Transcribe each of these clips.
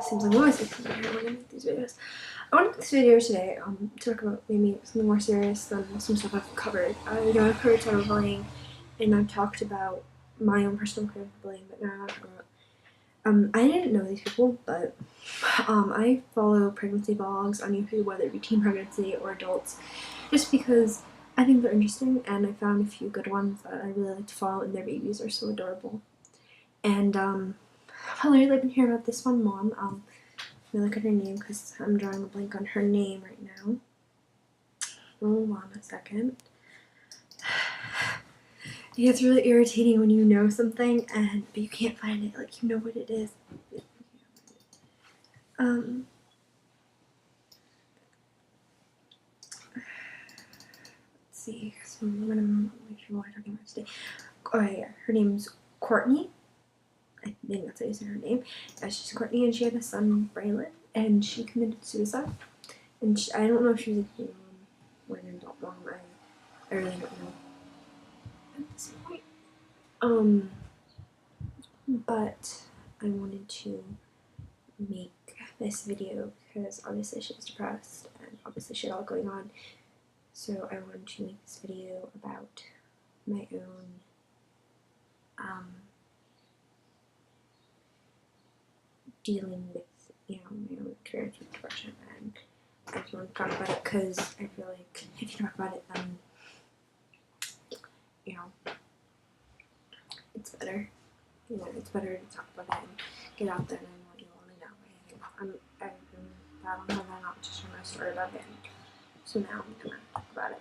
seems like I'm always thinking about how I'm gonna make these videos. I want to make this video today to talk about maybe something more serious than some stuff I've covered. I've covered cyberbullying, and I've talked about my own personal career of bullying, but now I didn't know these people, but I follow pregnancy vlogs on YouTube, whether it be teen pregnancy or adults, just because I think they're interesting, and I found a few good ones that I really like to follow, and their babies are so adorable. And probably like to hear about this one mom. Let me look at her name because I'm drawing a blank on her name right now. Hold on a second. It gets really irritating when you know something but you can't find it. Like, you know what it is. Let's see. So I'm gonna make sure what I'm talking about today. Oh yeah, her name's Courtney. I think that's how you say her name. She's Courtney, and she had a son, Braylon, and she committed suicide. And I don't know if she was a teen mom or an adult mom. I really don't know at this point. But I wanted to make this video because obviously she was depressed and obviously she had all going on. So I wanted to make this video about my own dealing with, my own experience with depression, and I just want to talk about it because I feel like if you talk about it, then it's better. It's better to talk about it and get out there and let you all know. I've been battling with that, not just from my story about it. So now I'm gonna talk about it.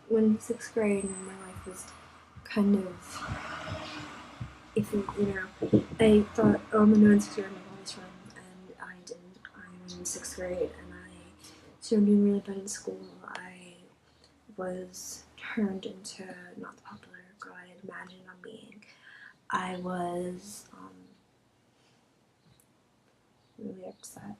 When in 6th grade, my life was kind of iffy, I thought, oh, I'm gonna go in 6th grade, I'm gonna have all these friends, and I didn't. I'm in 6th grade, and I started doing really bad in school. I was turned into not the popular girl I had imagined on being. I was really upset.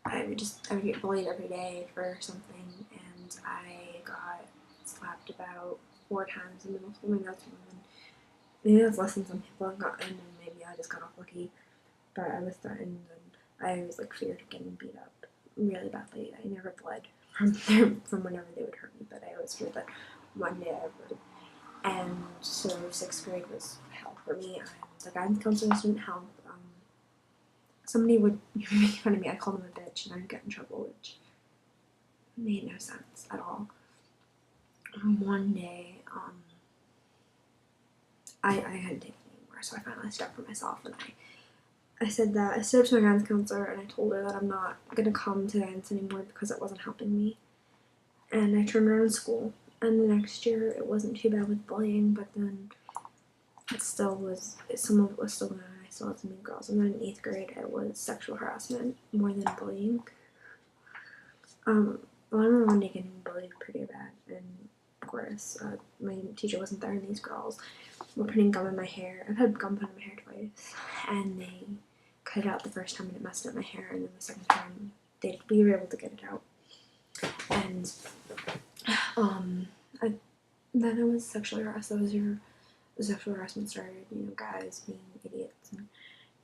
I would get bullied every day for something, and I got slapped about 4 times in middle school. Maybe that's more than, maybe that's less than some people have gotten, and maybe I just got off lucky. But I was threatened, and I was like feared of getting beat up really badly. I never bled from whenever they would hurt me, but I always feared that one day I would. And so 6th grade was hell for me. The guidance counselors didn't help. Somebody would make fun of me. I called them a bitch, and I'd get in trouble, which made no sense at all. One day, I hadn't taken it anymore, so I finally stood up for myself, and I said that. I stood up to my guidance counselor, and I told her that I'm not going to come to guidance anymore because it wasn't helping me. And I turned around in school, and the next year it wasn't too bad with bullying, but then it still was, some of it was still going on. I still had some mean girls. And then in 8th grade, it was sexual harassment more than bullying. I remember one day getting bullied pretty bad, and of course, my teacher wasn't there, and these girls were putting gum in my hair. I've had gum put in my hair twice, and they cut it out the first time, and it messed up my hair, and then the second time, we were able to get it out. And then I was sexually harassed. That was your sexual harassment started, guys being idiots, and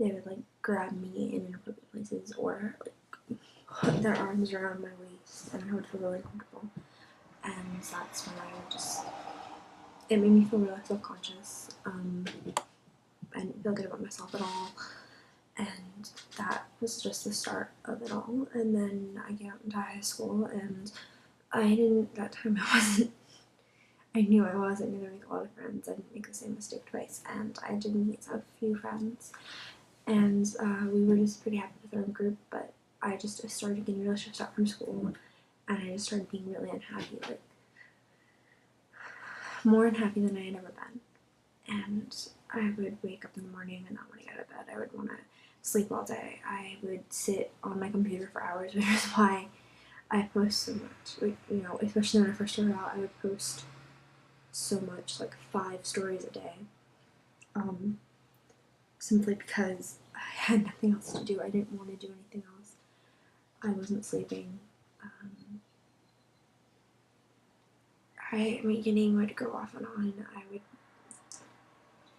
they would like grab me in inappropriate places or like put their arms around my waist, and I would feel really comfortable. And that's when it made me feel really self-conscious. I didn't feel good about myself at all, and that was just the start of it all. And then I got into high school, and I knew I wasn't going to make a lot of friends. I didn't make the same mistake twice, and I did meet a few friends, and we were just pretty happy with our own group, but I started getting really stressed out from school, and I just started being really unhappy, like more unhappy than I had ever been. And I would wake up in the morning and not want to get out of bed. I would want to sleep all day. I would sit on my computer for hours, which is why I post so much. Like, especially when I first started out, I would post so much, like 5 stories a day, simply because I had nothing else to do. I didn't want to do anything else. I wasn't sleeping. My beginning would go off and on. I would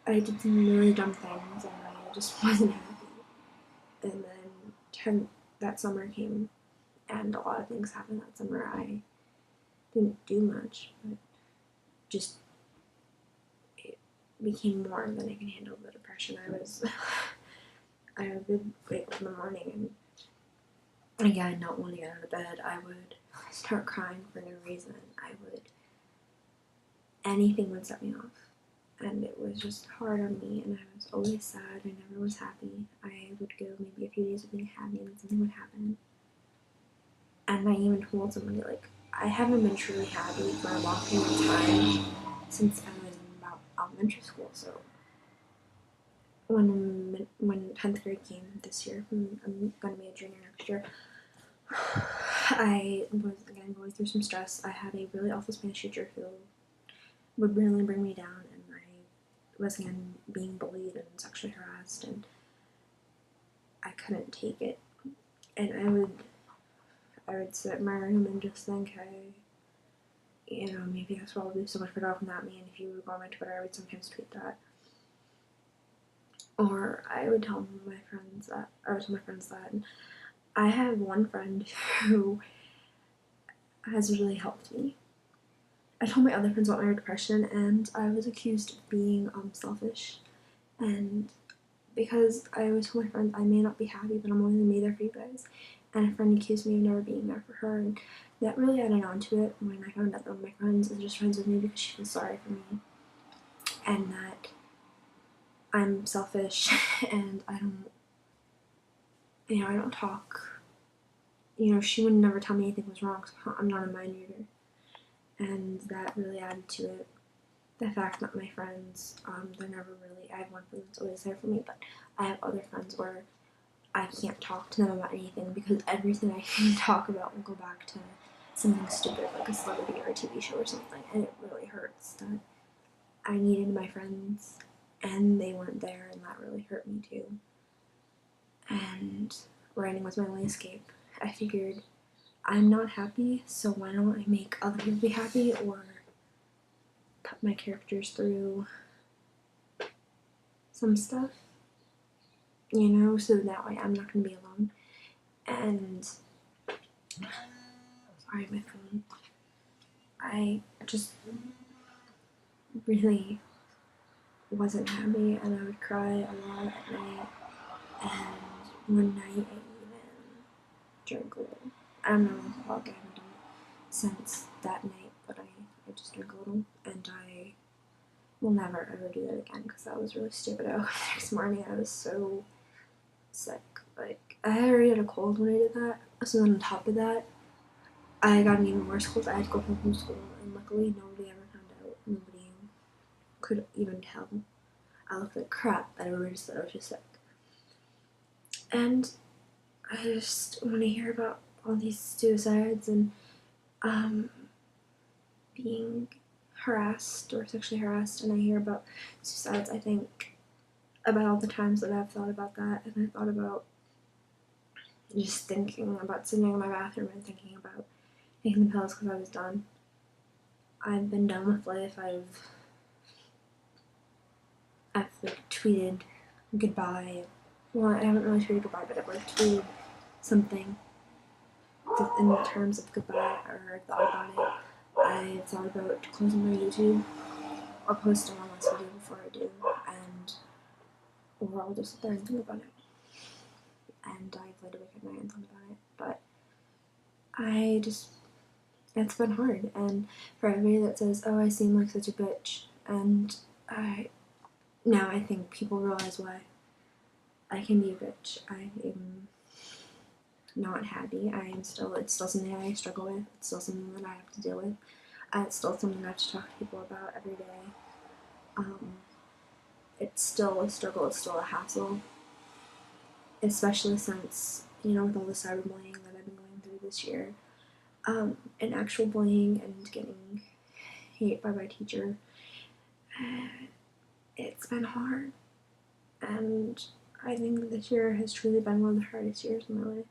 I did some really dumb things and I just wasn't happy. And then that summer came and a lot of things happened that summer. I didn't do much, but just it became more than I can handle. The depression. I would wake up in the morning and again not want to get out of bed. I would start crying for no reason. Anything would set me off. And it was just hard on me, and I was always sad. I never was happy. I would go maybe a few days of being happy, and then something would happen. And I even told somebody, like, I haven't been truly happy for a long period of time since I was in about elementary school. So when 10th grade came this year, I'm going to be a junior next year, I was, again, going through some stress. I had a really awful Spanish teacher who would really bring me down, and I was, again, being bullied and sexually harassed, and I couldn't take it. And I would sit in my room and just think, hey, you know, maybe that's what I'll do so much better off than that. And if you would go on my Twitter, I would sometimes tweet that. Or I would tell my friends that, and I have one friend who has really helped me. I told my other friends about my depression, and I was accused of being selfish. And because I always told my friends I may not be happy, but I'm always gonna be there for you guys. And a friend accused me of never being there for her, and that really added on to it when I found out that one of my friends is just friends with me because she feels sorry for me, and that I'm selfish and I don't talk. You know, she would never tell me anything was wrong, so I'm not a mind reader. And that really added to it. The fact that my friends, they're never really, I have one friend that's always there for me, but I have other friends where I can't talk to them about anything because everything I can talk about will go back to something stupid like a celebrity or a TV show or something, and it really hurts that I needed my friends and they weren't there, and that really hurt me too. And writing was my only escape. I figured I'm not happy, so why don't I make other people be happy or put my characters through some stuff, you know, so that way I'm not going to be alone. And sorry, my phone. I just really wasn't happy, and I would cry a lot at night. And one night I even drank a little. I'm not an alcoholic, I haven't done it since that night, but I just drank a little, and I will never ever do that again because that was really stupid. I woke up the next morning, I was so sick. Like, I already had a cold when I did that, so then on top of that, I got an even worse cold. I had to go home from school, and luckily nobody ever found out. Nobody could even tell. I looked like crap, but everybody just thought I was just sick. And I just, when I hear about all these suicides and being harassed or sexually harassed, and I hear about suicides, I think about all the times that I've thought about that, and I thought about just thinking about sitting in my bathroom and thinking about taking the pills because I was done. I've been done with life. I've like tweeted goodbye. Well, I haven't really tweeted goodbye, but I've like tweeted something in the terms of goodbye, or thought about it. I thought about closing my YouTube or posting one last video before I do, or I'll just sit there and think about it. And I've laid awake at night and thought about it, but it's been hard. And for everybody that says, oh, I seem like such a bitch, and now I think people realize why. I can be a bitch. I am not happy. it's still something I struggle with. It's still something that I have to deal with. It's still something I have to talk to people about every day. It's still a struggle. It's still a hassle. Especially since, you know, with all the cyberbullying that I've been going through this year. And actual bullying and getting hate by my teacher. It's been hard. And I think this year has truly been one of the hardest years in my life.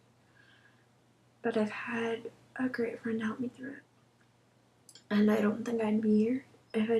But I've had a great friend help me through it. And I don't think I'd be here if I